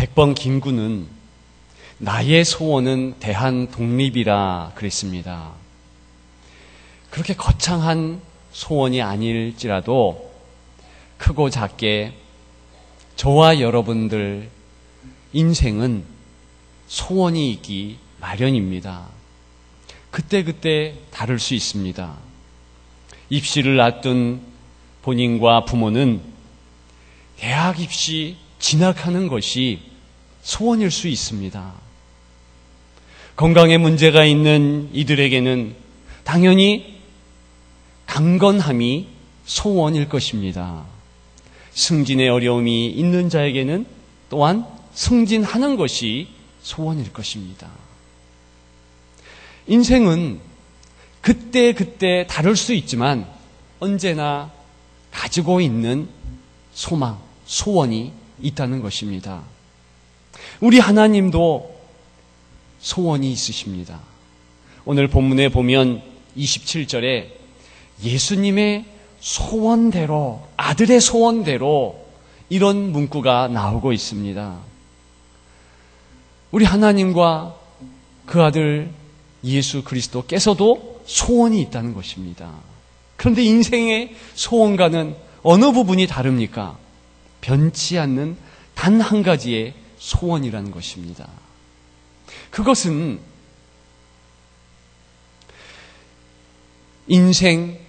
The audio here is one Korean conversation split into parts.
백범 김구는 나의 소원은 대한 독립이라 그랬습니다. 그렇게 거창한 소원이 아닐지라도 크고 작게 저와 여러분들 인생은 소원이 있기 마련입니다. 그때그때 다를 수 있습니다. 입시를 앞둔 본인과 부모는 대학 입시 진학하는 것이 소원일 수 있습니다. 건강에 문제가 있는 이들에게는 당연히 강건함이 소원일 것입니다. 승진의 어려움이 있는 자에게는 또한 승진하는 것이 소원일 것입니다. 인생은 그때그때 다를 수 있지만 언제나 가지고 있는 소망, 소원이 있다는 것입니다. 우리 하나님도 소원이 있으십니다. 오늘 본문에 보면 27절에 예수님의 소원대로, 아들의 소원대로 이런 문구가 나오고 있습니다. 우리 하나님과 그 아들 예수 그리스도께서도 소원이 있다는 것입니다. 그런데 인생의 소원과는 어느 부분이 다릅니까? 변치 않는 단 한 가지의 소원이라는 것입니다. 그것은 인생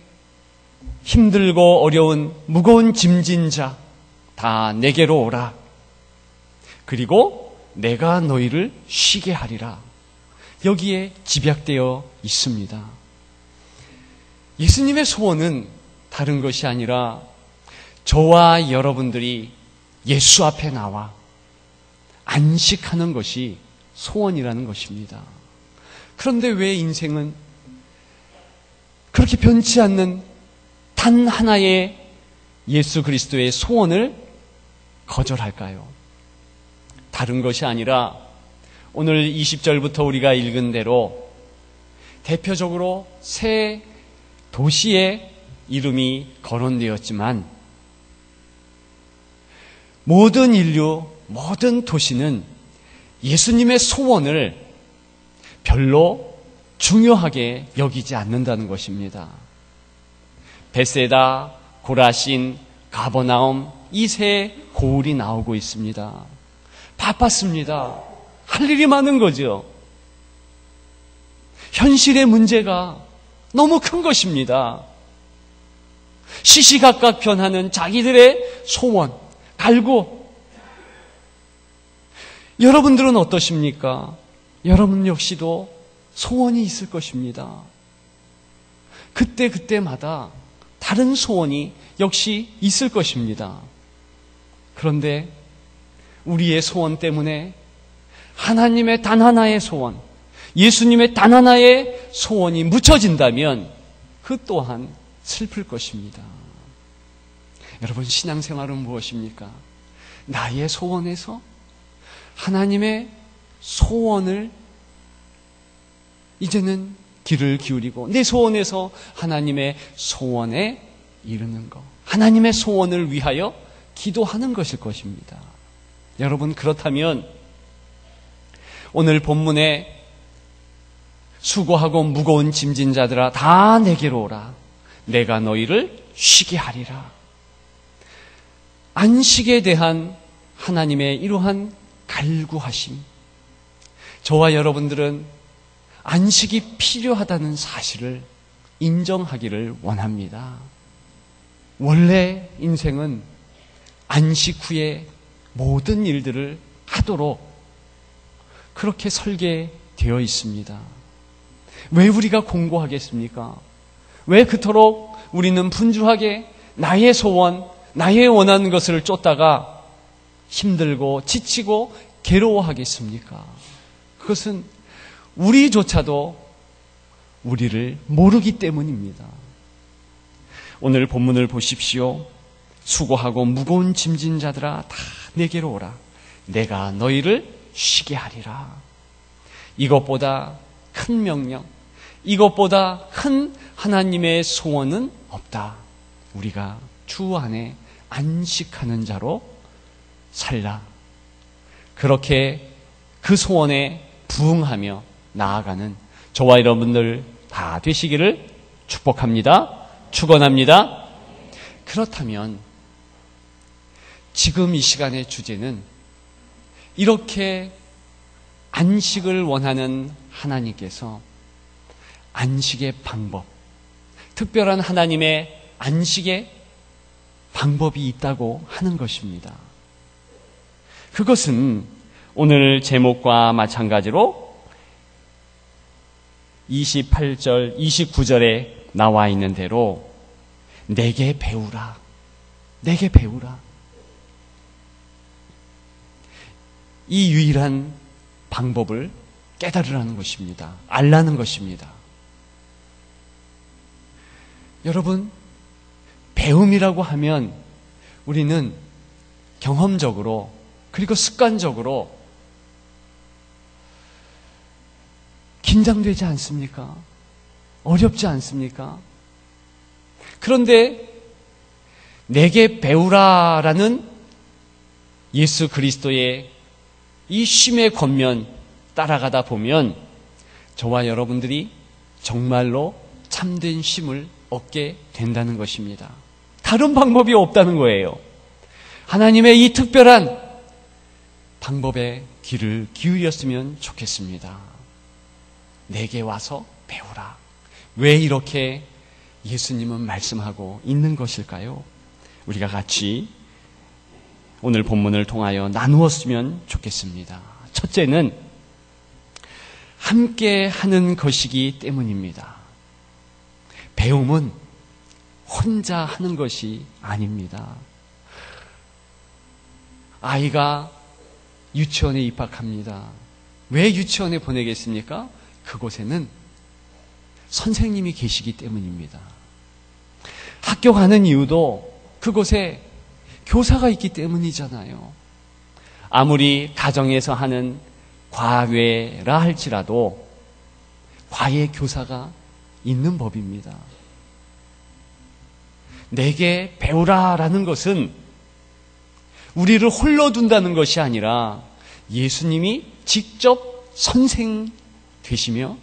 힘들고 어려운 무거운 짐진 자 다 내게로 오라. 그리고 내가 너희를 쉬게 하리라. 여기에 집약되어 있습니다. 예수님의 소원은 다른 것이 아니라 저와 여러분들이 예수 앞에 나와 안식하는 것이 소원이라는 것입니다. 그런데 왜 인생은 그렇게 변치 않는 단 하나의 예수 그리스도의 소원을 거절할까요? 다른 것이 아니라 오늘 20절부터 우리가 읽은 대로 대표적으로 세 도시의 이름이 거론되었지만 모든 인류, 모든 도시는 예수님의 소원을 별로 중요하게 여기지 않는다는 것입니다. 베세다, 고라신, 가버나움 이 세 고을이 나오고 있습니다. 바빴습니다. 할 일이 많은 거죠. 현실의 문제가 너무 큰 것입니다. 시시각각 변하는 자기들의 소원, 갈구. 여러분들은 어떠십니까? 여러분 역시도 소원이 있을 것입니다. 그때마다 다른 소원이 역시 있을 것입니다. 그런데 우리의 소원 때문에 하나님의 단 하나의 소원, 예수님의 단 하나의 소원이 묻혀진다면 그 또한 슬플 것입니다. 여러분, 신앙생활은 무엇입니까? 나의 소원에서 하나님의 소원을 이제는 귀를 기울이고 내 소원에서 하나님의 소원에 이르는 것, 하나님의 소원을 위하여 기도하는 것일 것입니다. 여러분, 그렇다면 오늘 본문에 수고하고 무거운 짐진 자들아 다 내게로 오라. 내가 너희를 쉬게 하리라. 안식에 대한 하나님의 이러한 갈구하심, 저와 여러분들은 안식이 필요하다는 사실을 인정하기를 원합니다. 원래 인생은 안식 후에 모든 일들을 하도록 그렇게 설계되어 있습니다. 왜 우리가 공고하겠습니까? 왜 그토록 우리는 분주하게 나의 소원, 나의 원하는 것을 쫓다가 힘들고 지치고 괴로워하겠습니까? 그것은 우리조차도 우리를 모르기 때문입니다. 오늘 본문을 보십시오. 수고하고 무거운 짐진 자들아 다 내게로 오라. 내가 너희를 쉬게 하리라. 이것보다 큰 명령, 이것보다 큰 하나님의 소원은 없다. 우리가 주 안에 안식하는 자로 살라. 그렇게 그 소원에 부응하며 나아가는 저와 여러분들 다 되시기를 축복합니다. 축원합니다. 그렇다면 지금 이 시간의 주제는 이렇게 안식을 원하는 하나님께서 안식의 방법, 특별한 하나님의 안식의 방법이 있다고 하는 것입니다. 그것은 오늘 제목과 마찬가지로 28절, 29절에 나와 있는 대로 내게 배우라, 내게 배우라. 이 유일한 방법을 깨달으라는 것입니다. 알라는 것입니다. 여러분, 배움이라고 하면 우리는 경험적으로 그리고 습관적으로 긴장되지 않습니까? 어렵지 않습니까? 그런데 내게 배우라라는 예수 그리스도의 이 쉼의 권면 따라가다 보면 저와 여러분들이 정말로 참된 쉼을 얻게 된다는 것입니다. 다른 방법이 없다는 거예요. 하나님의 이 특별한 방법에 귀를 기울였으면 좋겠습니다. 내게 와서 배우라. 왜 이렇게 예수님은 말씀하고 있는 것일까요? 우리가 같이 오늘 본문을 통하여 나누었으면 좋겠습니다. 첫째는 함께 하는 것이기 때문입니다. 배움은 혼자 하는 것이 아닙니다. 아이가 유치원에 입학합니다. 왜 유치원에 보내겠습니까? 그곳에는 선생님이 계시기 때문입니다. 학교 가는 이유도 그곳에 교사가 있기 때문이잖아요. 아무리 가정에서 하는 과외라 할지라도 과외 교사가 있는 법입니다. 내게 배우라라는 것은 우리를 홀로 둔다는 것이 아니라 예수님이 직접 선생 되시며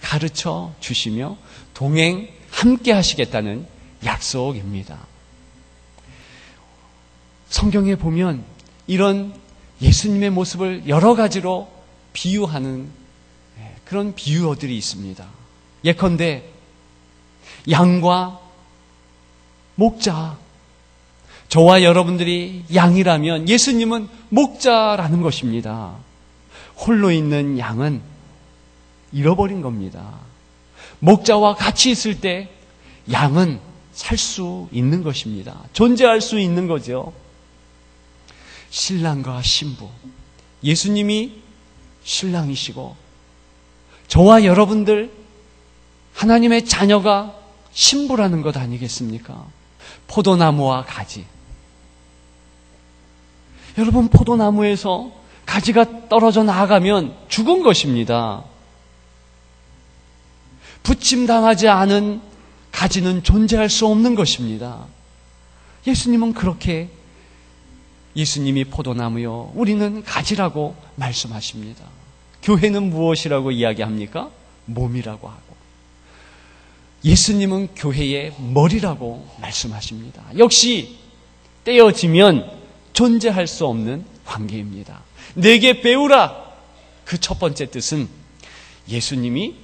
가르쳐 주시며 동행 함께 하시겠다는 약속입니다. 성경에 보면 이런 예수님의 모습을 여러 가지로 비유하는 그런 비유어들이 있습니다. 예컨대 양과 목자, 저와 여러분들이 양이라면 예수님은 목자라는 것입니다. 홀로 있는 양은 잃어버린 겁니다. 목자와 같이 있을 때 양은 살 수 있는 것입니다. 존재할 수 있는 거죠. 신랑과 신부, 예수님이 신랑이시고 저와 여러분들 하나님의 자녀가 신부라는 것 아니겠습니까? 포도나무와 가지. 여러분, 포도나무에서 가지가 떨어져 나가면 죽은 것입니다. 부침당하지 않은 가지는 존재할 수 없는 것입니다. 예수님은 그렇게 예수님이 포도나무요, 우리는 가지라고 말씀하십니다. 교회는 무엇이라고 이야기합니까? 몸이라고 하고 예수님은 교회의 머리라고 말씀하십니다. 역시 떼어지면 존재할 수 없는 관계입니다. 내게 배우라. 그 첫 번째 뜻은 예수님이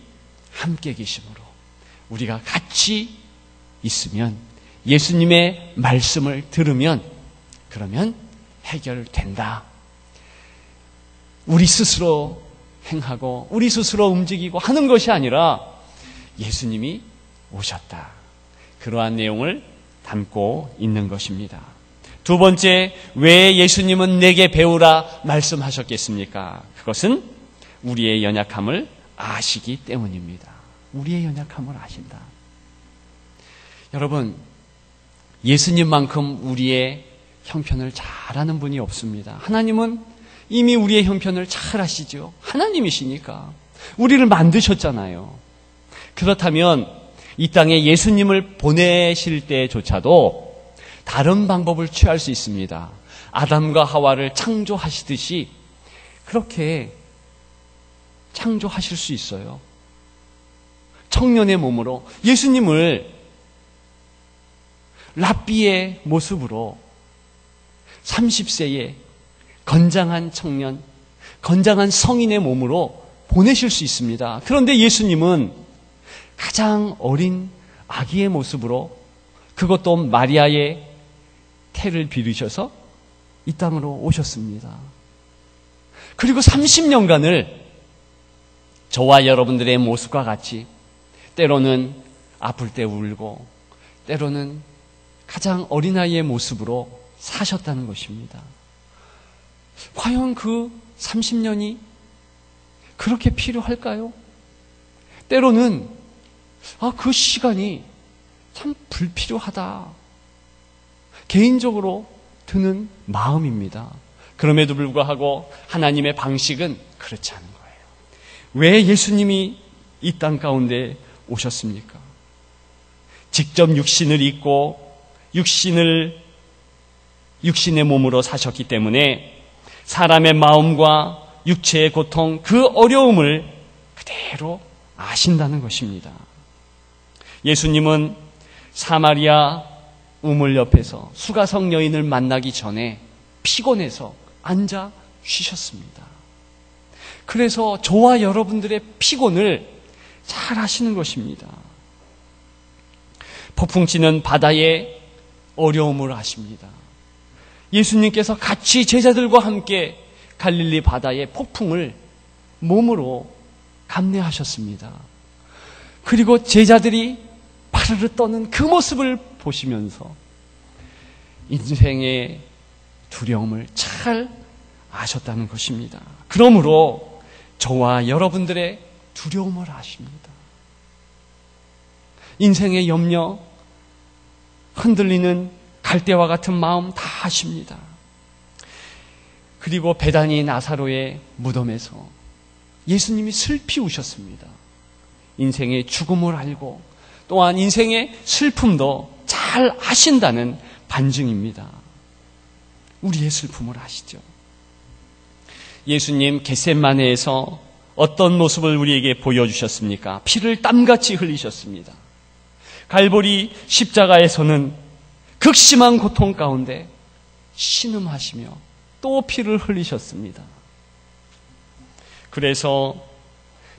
함께 계심으로 우리가 같이 있으면 예수님의 말씀을 들으면 그러면 해결된다. 우리 스스로 행하고 우리 스스로 움직이고 하는 것이 아니라 예수님이 오셨다. 그러한 내용을 담고 있는 것입니다. 두 번째, 왜 예수님은 내게 배우라 말씀하셨겠습니까? 그것은 우리의 연약함을 아시기 때문입니다. 우리의 연약함을 아신다. 여러분, 예수님만큼 우리의 형편을 잘 아는 분이 없습니다. 하나님은 이미 우리의 형편을 잘 아시죠. 하나님이시니까. 우리를 만드셨잖아요. 그렇다면 이 땅에 예수님을 보내실 때조차도 다른 방법을 취할 수 있습니다. 아담과 하와를 창조하시듯이 그렇게 창조하실 수 있어요. 청년의 몸으로 예수님을 랍비의 모습으로 30세의 건장한 청년, 건장한 성인의 몸으로 보내실 수 있습니다. 그런데 예수님은 가장 어린 아기의 모습으로, 그것도 마리아의 태를 빌으셔서 이 땅으로 오셨습니다. 그리고 30년간을 저와 여러분들의 모습과 같이 때로는 아플 때 울고 때로는 가장 어린아이의 모습으로 사셨다는 것입니다. 과연 그 30년이 그렇게 필요할까요? 때로는 그 시간이 참 불필요하다, 개인적으로 드는 마음입니다. 그럼에도 불구하고 하나님의 방식은 그렇지 않은 거예요. 왜 예수님이 이 땅 가운데 오셨습니까? 직접 육신을 입고 육신의 몸으로 사셨기 때문에 사람의 마음과 육체의 고통, 그 어려움을 그대로 아신다는 것입니다. 예수님은 사마리아 우물 옆에서 수가성 여인을 만나기 전에 피곤해서 앉아 쉬셨습니다. 그래서 저와 여러분들의 피곤을 잘 아시는 것입니다. 폭풍 치는 바다의 어려움을 아십니다. 예수님께서 같이 제자들과 함께 갈릴리 바다의 폭풍을 몸으로 감내하셨습니다. 그리고 제자들이 파르르 떠는 그 모습을 보시면서 인생의 두려움을 잘 아셨다는 것입니다. 그러므로 저와 여러분들의 두려움을 아십니다. 인생의 염려, 흔들리는 갈대와 같은 마음 다 아십니다. 그리고 베다니 나사로의 무덤에서 예수님이 슬피 우셨습니다. 인생의 죽음을 알고 또한 인생의 슬픔도 잘 아신다는 반증입니다. 우리의 슬픔을 아시죠? 예수님 겟세마네에서 어떤 모습을 우리에게 보여주셨습니까? 피를 땀같이 흘리셨습니다. 갈보리 십자가에서는 극심한 고통 가운데 신음하시며 또 피를 흘리셨습니다. 그래서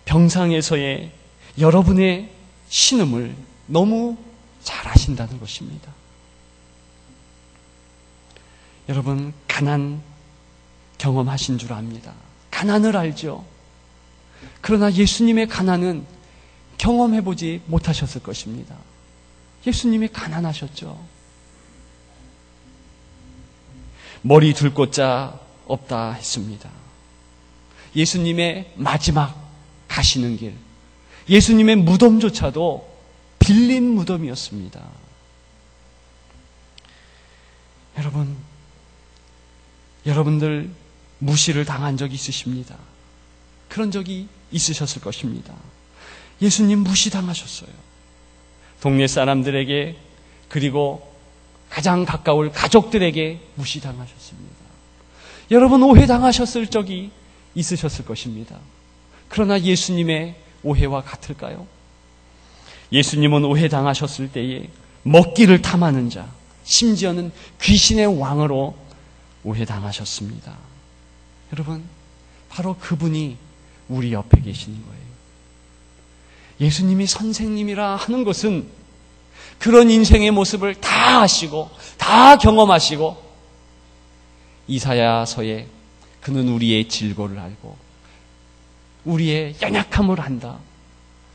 병상에서의 여러분의 신음을 너무 잘 아신다는 것입니다. 여러분, 가난 경험하신 줄 압니다. 가난을 알죠. 그러나 예수님의 가난은 경험해보지 못하셨을 것입니다. 예수님이 가난하셨죠. 머리 둘 곳자 없다 했습니다. 예수님의 마지막 가시는 길, 예수님의 무덤조차도 빌린 무덤이었습니다. 여러분들 무시를 당한 적이 있으십니다. 그런 적이 있으셨을 것입니다. 예수님 무시당하셨어요. 동네 사람들에게, 그리고 가장 가까울 가족들에게 무시당하셨습니다. 여러분 오해당하셨을 적이 있으셨을 것입니다. 그러나 예수님의 오해와 같을까요? 예수님은 오해당하셨을 때에 먹기를 탐하는 자, 심지어는 귀신의 왕으로 오해당하셨습니다. 여러분, 바로 그분이 우리 옆에 계시는 거예요. 예수님이 선생님이라 하는 것은 그런 인생의 모습을 다 아시고 다 경험하시고, 이사야서에 그는 우리의 질고를 알고 우리의 연약함을 안다,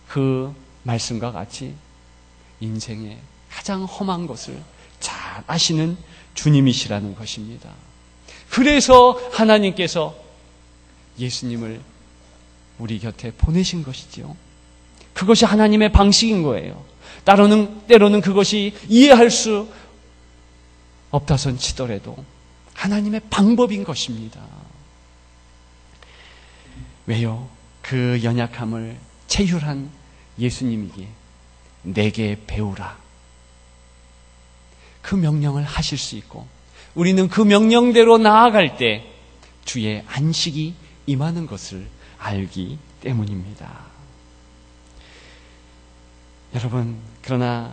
그 말씀과 같이 인생의 가장 험한 것을 잘 아시는 주님이시라는 것입니다. 그래서 하나님께서 예수님을 우리 곁에 보내신 것이지요. 그것이 하나님의 방식인 거예요. 때로는 그것이 이해할 수 없다선 치더라도 하나님의 방법인 것입니다. 왜요? 그 연약함을 체휼한 예수님에게 내게 배우라, 그 명령을 하실 수 있고, 우리는 그 명령대로 나아갈 때 주의 안식이 임하는 것을 알기 때문입니다. 여러분, 그러나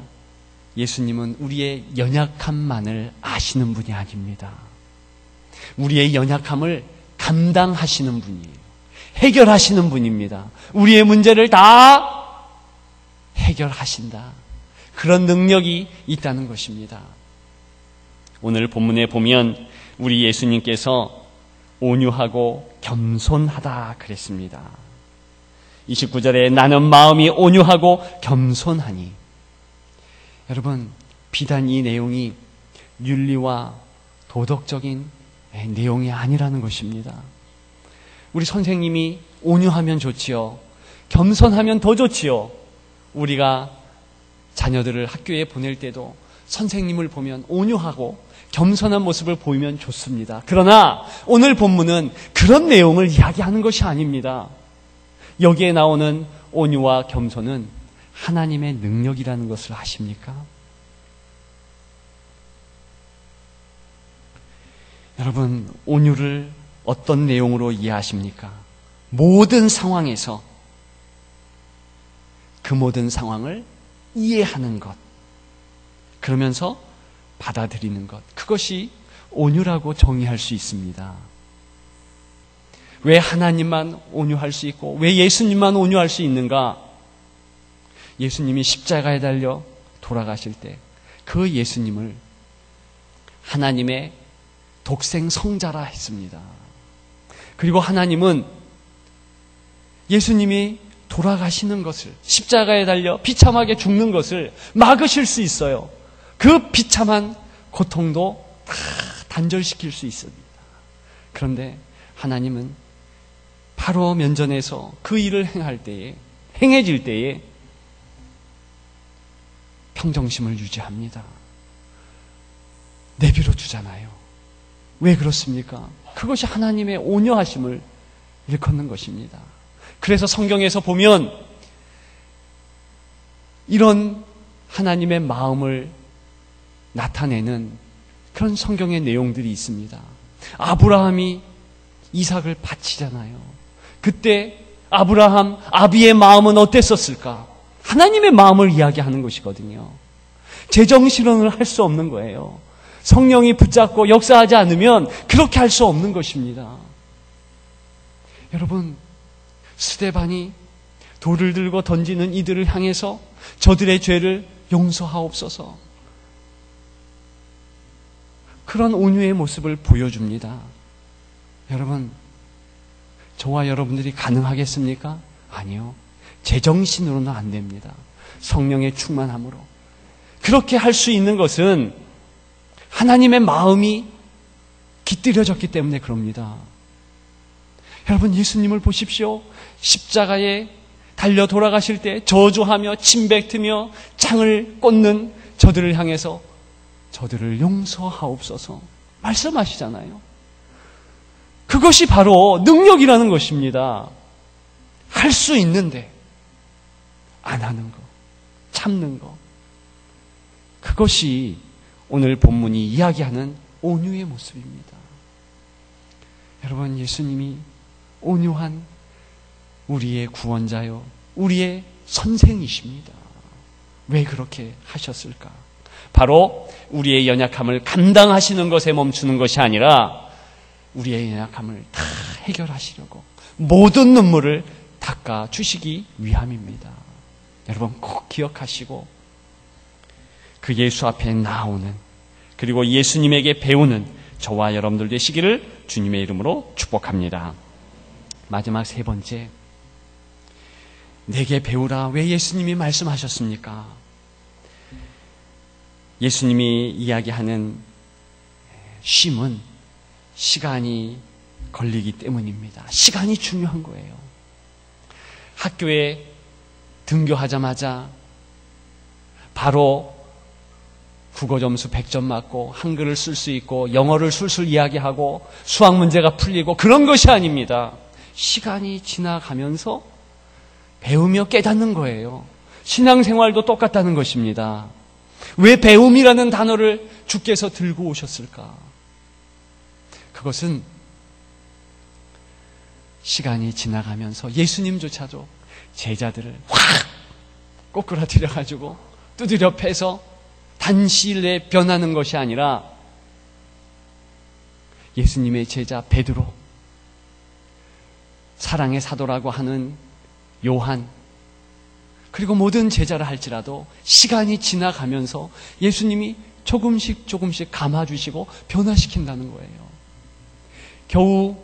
예수님은 우리의 연약함만을 아시는 분이 아닙니다. 우리의 연약함을 감당하시는 분이에요. 해결하시는 분입니다. 우리의 문제를 다 해결하신다. 그런 능력이 있다는 것입니다. 오늘 본문에 보면 우리 예수님께서 온유하고 겸손하다 그랬습니다. 29절에 나는 마음이 온유하고 겸손하니. 여러분, 비단 이 내용이 윤리와 도덕적인 내용이 아니라는 것입니다. 우리 선생님이 온유하면 좋지요. 겸손하면 더 좋지요. 우리가 자녀들을 학교에 보낼 때도 선생님을 보면 온유하고 겸손한 모습을 보이면 좋습니다. 그러나 오늘 본문은 그런 내용을 이야기하는 것이 아닙니다. 여기에 나오는 온유와 겸손은 하나님의 능력이라는 것을 아십니까? 여러분, 온유를 어떤 내용으로 이해하십니까? 모든 상황에서 그 모든 상황을 이해하는 것, 그러면서 받아들이는 것, 그것이 온유라고 정의할 수 있습니다. 왜 하나님만 온유할 수 있고 왜 예수님만 온유할 수 있는가? 예수님이 십자가에 달려 돌아가실 때 그 예수님을 하나님의 독생 성자라 했습니다. 그리고 하나님은 예수님이 돌아가시는 것을, 십자가에 달려 비참하게 죽는 것을 막으실 수 있어요. 그 비참한 고통도 다 단절시킬 수 있습니다. 그런데 하나님은 바로 면전에서 그 일을 행해질 때에 평정심을 유지합니다. 내버려 두잖아요. 왜 그렇습니까? 그것이 하나님의 온유하심을 일컫는 것입니다. 그래서 성경에서 보면 이런 하나님의 마음을 나타내는 그런 성경의 내용들이 있습니다. 아브라함이 이삭을 바치잖아요. 그때 아브라함 아비의 마음은 어땠었을까? 하나님의 마음을 이야기하는 것이거든요. 제정신론을 할 수 없는 거예요. 성령이 붙잡고 역사하지 않으면 그렇게 할 수 없는 것입니다. 여러분, 스데반이 돌을 들고 던지는 이들을 향해서 저들의 죄를 용서하옵소서, 그런 온유의 모습을 보여줍니다. 여러분, 저와 여러분들이 가능하겠습니까? 아니요. 제정신으로는 안 됩니다. 성령의 충만함으로. 그렇게 할 수 있는 것은 하나님의 마음이 깃들여졌기 때문에 그럽니다. 여러분, 예수님을 보십시오. 십자가에 달려 돌아가실 때 저주하며 침뱉으며 창을 꽂는 저들을 향해서 저들을 용서하옵소서 말씀하시잖아요. 그것이 바로 능력이라는 것입니다. 할 수 있는데 안 하는 거, 참는 거, 그것이 오늘 본문이 이야기하는 온유의 모습입니다. 여러분, 예수님이 온유한 우리의 구원자요, 우리의 선생이십니다. 왜 그렇게 하셨을까? 바로 우리의 연약함을 감당하시는 것에 멈추는 것이 아니라 우리의 연약함을 다 해결하시려고 모든 눈물을 닦아주시기 위함입니다. 여러분, 꼭 기억하시고 그 예수 앞에 나오는, 그리고 예수님에게 배우는 저와 여러분들 되시기를 주님의 이름으로 축복합니다. 마지막 세 번째, 내게 배우라. 왜 예수님이 말씀하셨습니까? 예수님이 이야기하는 쉼은 시간이 걸리기 때문입니다. 시간이 중요한 거예요. 학교에 등교하자마자 바로 국어 점수 100점 맞고 한글을 쓸 수 있고 영어를 술술 이야기하고 수학 문제가 풀리고 그런 것이 아닙니다. 시간이 지나가면서 배우며 깨닫는 거예요. 신앙생활도 똑같다는 것입니다. 왜 배움이라는 단어를 주께서 들고 오셨을까? 그것은 시간이 지나가면서 예수님조차도 제자들을 확 꼬꾸라뜨려가지고 두드려 패서 단시일 내에 변하는 것이 아니라 예수님의 제자 베드로, 사랑의 사도라고 하는 요한, 그리고 모든 제자를 할지라도 시간이 지나가면서 예수님이 조금씩 감아주시고 변화시킨다는 거예요. 겨우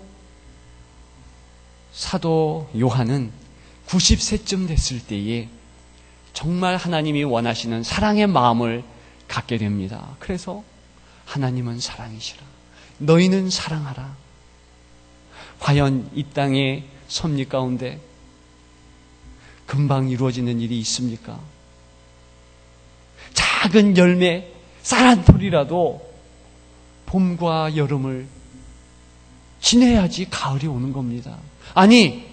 사도 요한은 90세쯤 됐을 때에 정말 하나님이 원하시는 사랑의 마음을 갖게 됩니다. 그래서 하나님은 사랑이시라, 너희는 사랑하라. 과연 이 땅의 섭리 가운데 금방 이루어지는 일이 있습니까? 작은 열매, 쌀 한 톨이라도 봄과 여름을 지내야지 가을이 오는 겁니다. 아니,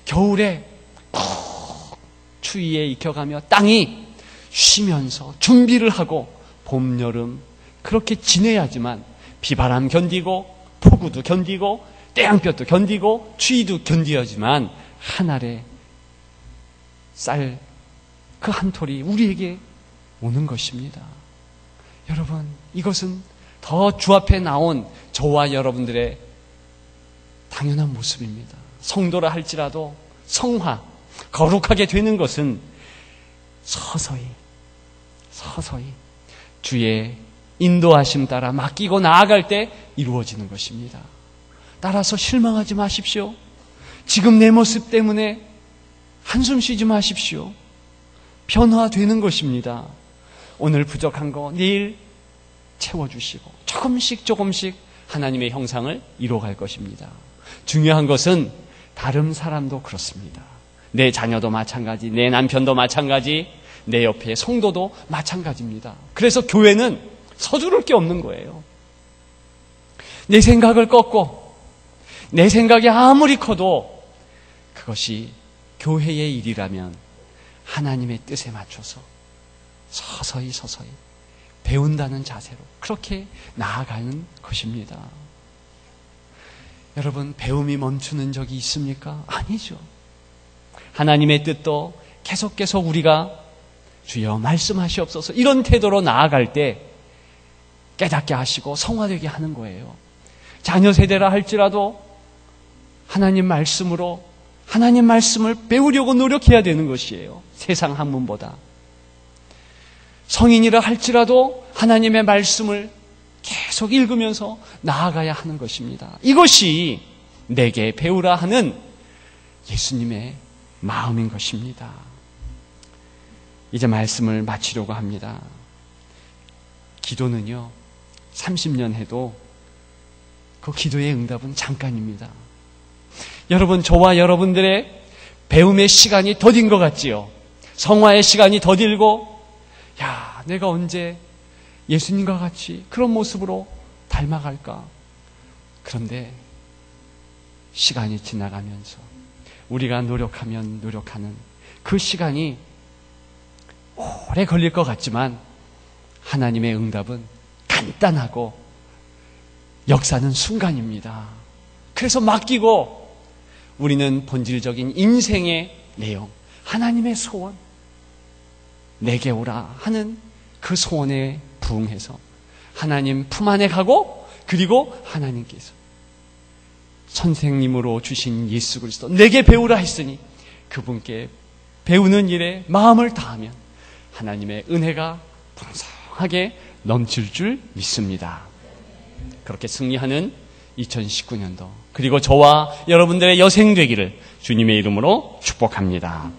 겨울에 푹 추위에 익혀가며 땅이 쉬면서 준비를 하고 봄, 여름 그렇게 지내야지만 비바람 견디고 폭우도 견디고 태양볕도 견디고 추위도 견뎌야지만 한 알의 쌀 그 한 톨이 우리에게 오는 것입니다. 여러분, 이것은 더 주 앞에 나온 저와 여러분들의 당연한 모습입니다. 성도라 할지라도 성화, 거룩하게 되는 것은 서서히 주의 인도하심 따라 맡기고 나아갈 때 이루어지는 것입니다. 따라서 실망하지 마십시오. 지금 내 모습 때문에 한숨 쉬지 마십시오. 변화되는 것입니다. 오늘 부족한 거 내일 채워주시고 조금씩 하나님의 형상을 이뤄갈 것입니다. 중요한 것은 다른 사람도 그렇습니다. 내 자녀도 마찬가지, 내 남편도 마찬가지, 내 옆에 성도도 마찬가지입니다. 그래서 교회는 서두를 게 없는 거예요. 내 생각을 꺾고 내 생각이 아무리 커도 그것이 교회의 일이라면 하나님의 뜻에 맞춰서 서서히 배운다는 자세로 그렇게 나아가는 것입니다. 여러분, 배움이 멈추는 적이 있습니까? 아니죠. 하나님의 뜻도 계속 우리가 주여 말씀하시옵소서 이런 태도로 나아갈 때 깨닫게 하시고 성화되게 하는 거예요. 자녀 세대라 할지라도 하나님 말씀으로 하나님 말씀을 배우려고 노력해야 되는 것이에요. 세상 학문보다. 성인이라 할지라도 하나님의 말씀을 계속 읽으면서 나아가야 하는 것입니다. 이것이 내게 배우라 하는 예수님의 마음인 것입니다. 이제 말씀을 마치려고 합니다. 기도는요, 30년 해도 그 기도의 응답은 잠깐입니다. 여러분, 저와 여러분들의 배움의 시간이 더딘 것 같지요? 성화의 시간이 더딜고, 야, 내가 언제 예수님과 같이 그런 모습으로 닮아갈까? 그런데 시간이 지나가면서 우리가 노력하는 그 시간이 오래 걸릴 것 같지만 하나님의 응답은 간단하고 역사는 순간입니다. 그래서 맡기고 우리는 본질적인 인생의 내용, 하나님의 소원, 내게 오라 하는 그 소원에 부응해서 하나님 품 안에 가고, 그리고 하나님께서 선생님으로 주신 예수 그리스도 내게 배우라 했으니 그분께 배우는 일에 마음을 다하면 하나님의 은혜가 풍성하게 넘칠 줄 믿습니다. 그렇게 승리하는 2019년도, 그리고 저와 여러분들의 여생 되기를 주님의 이름으로 축복합니다.